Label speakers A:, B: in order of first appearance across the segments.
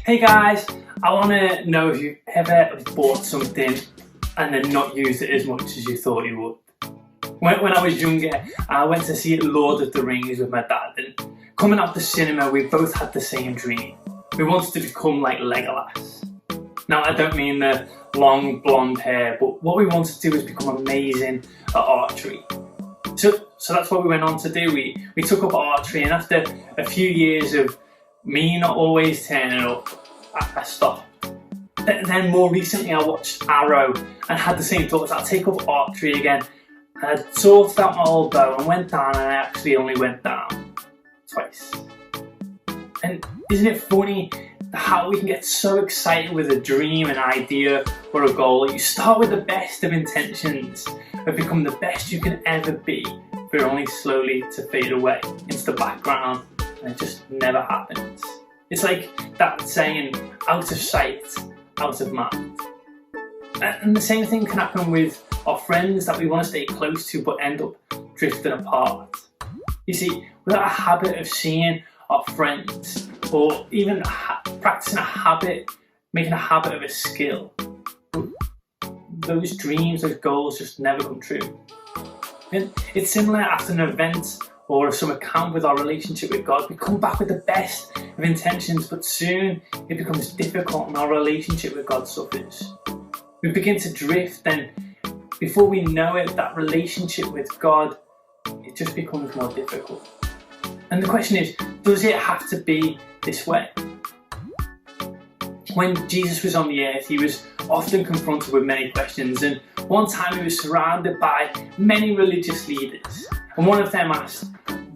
A: Hey guys, I want to know if you ever bought something and then not used it as much as you thought you would. When I was younger, I went to see Lord of the Rings with my dad, and coming out the cinema, we both had the same dream. We wanted to become like Legolas. Now, I don't mean the long blonde hair, but what we wanted to do was become amazing at archery. So that's what we went on to do. We took up archery, and after a few years of me not always turning up, I stopped. Then more recently I watched Arrow and had the same thoughts. I'll take up archery again. And I sorted out my old bow and went down, and I actually only went down twice. And isn't it funny how we can get so excited with a dream, an idea or a goal? You start with the best of intentions of becoming the best you can ever be, but only slowly to fade away into the background, and it just never happens. It's like that saying, out of sight, out of mind. And the same thing can happen with our friends that we want to stay close to but end up drifting apart. You see, without a habit of seeing our friends, or even practicing a habit, making a habit of a skill, those dreams, those goals just never come true. And it's similar after an event or a summer camp with our relationship with God. We come back with the best of intentions, but soon it becomes difficult and our relationship with God suffers. We begin to drift, and before we know it, that relationship with God, it just becomes more difficult. And the question is, does it have to be this way? When Jesus was on the earth, he was often confronted with many questions, and one time he was surrounded by many religious leaders, and one of them asked,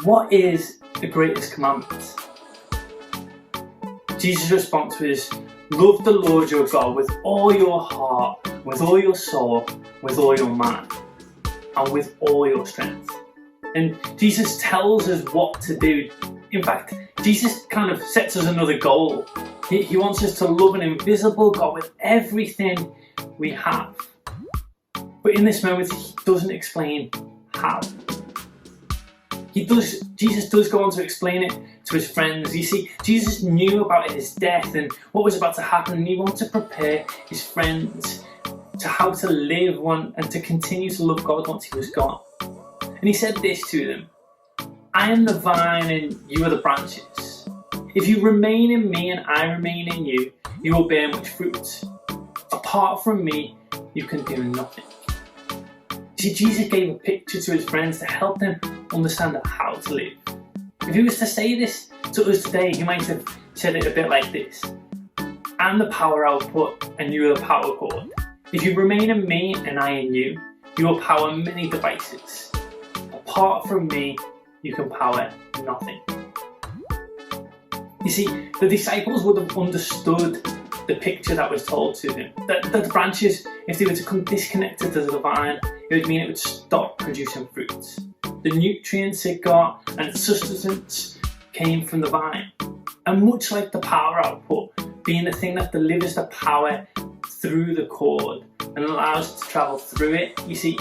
A: "What is the greatest commandment?" Jesus' response was, "Love the Lord your God with all your heart, with all your soul, with all your mind, and with all your strength." And Jesus tells us what to do. In fact, Jesus kind of sets us another goal. He wants us to love an invisible God with everything we have. But in this moment, he doesn't explain how. Jesus does go on to explain it to his friends. You see, Jesus knew about his death and what was about to happen, and he wanted to prepare his friends to how to live and to continue to love God once he was gone. And he said this to them: "I am the vine and you are the branches. If you remain in me and I remain in you, you will bear much fruit. Apart from me, you can do nothing." See, Jesus gave a picture to his friends to help them understand how to live. If he was to say this to us today, he might have said it a bit like this: "I'm the power output and you are the power cord. If you remain in me and I in you, you will power many devices. Apart from me, you can power nothing." You see, the disciples would have understood the picture that was told to them. That the branches, if they were to come disconnected to the vine, it would mean it would stop producing fruit. The nutrients it got and its sustenance came from the vine. And much like the power output, being the thing that delivers the power through the cord and allows it to travel through it, you see,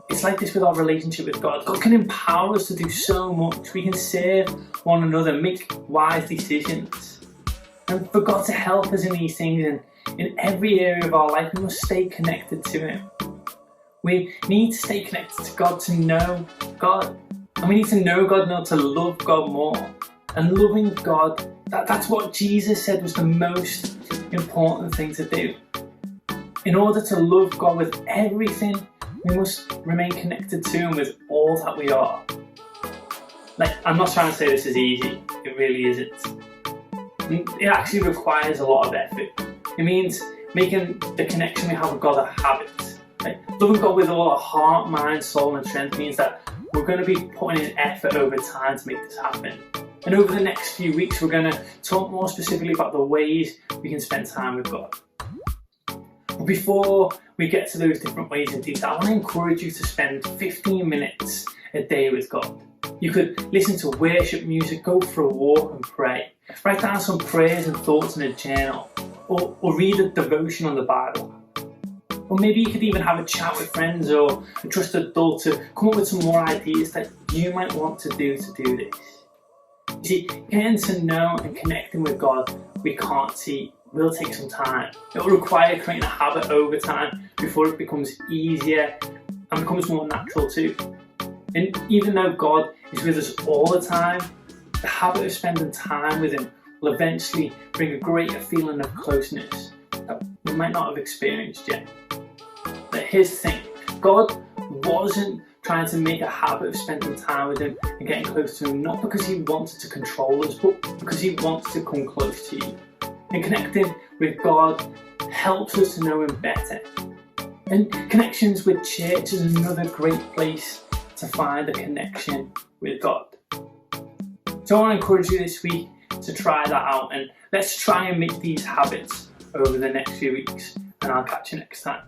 A: it's like this with our relationship with God. God can empower us to do so much. We can serve one another, make wise decisions. And for God to help us in these things and in every area of our life, we must stay connected to him. We need to stay connected to God to know God. And we need to know God in order to love God more. And loving God, that's what Jesus said was the most important thing to do. In order to love God with everything, we must remain connected to him with all that we are. Like, I'm not trying to say this is easy. It really isn't. It actually requires a lot of effort. It means making the connection we have with God a habit. Like, loving God with all our heart, mind, soul and strength means that we're going to be putting in effort over time to make this happen. And over the next few weeks, we're going to talk more specifically about the ways we can spend time with God. But before we get to those different ways in detail, I want to encourage you to spend 15 minutes a day with God. You could listen to worship music, go for a walk and pray. Write down some prayers and thoughts in a journal, or read a devotion on the Bible. Or maybe you could even have a chat with friends or a trusted adult to come up with some more ideas that you might want to do this. You see, getting to know and connecting with God we can't see will take some time. It will require creating a habit over time before it becomes easier and becomes more natural too. And even though God is with us all the time, the habit of spending time with Him will eventually bring a greater feeling of closeness that we might not have experienced yet. But here's the thing, God wasn't trying to make a habit of spending time with Him and getting close to Him, not because He wanted to control us, but because He wants to come close to you. And connecting with God helps us to know Him better. And connections with church is another great place to find a connection with God. So I want to encourage you this week to try that out, and let's try and make these habits over the next few weeks, and I'll catch you next time.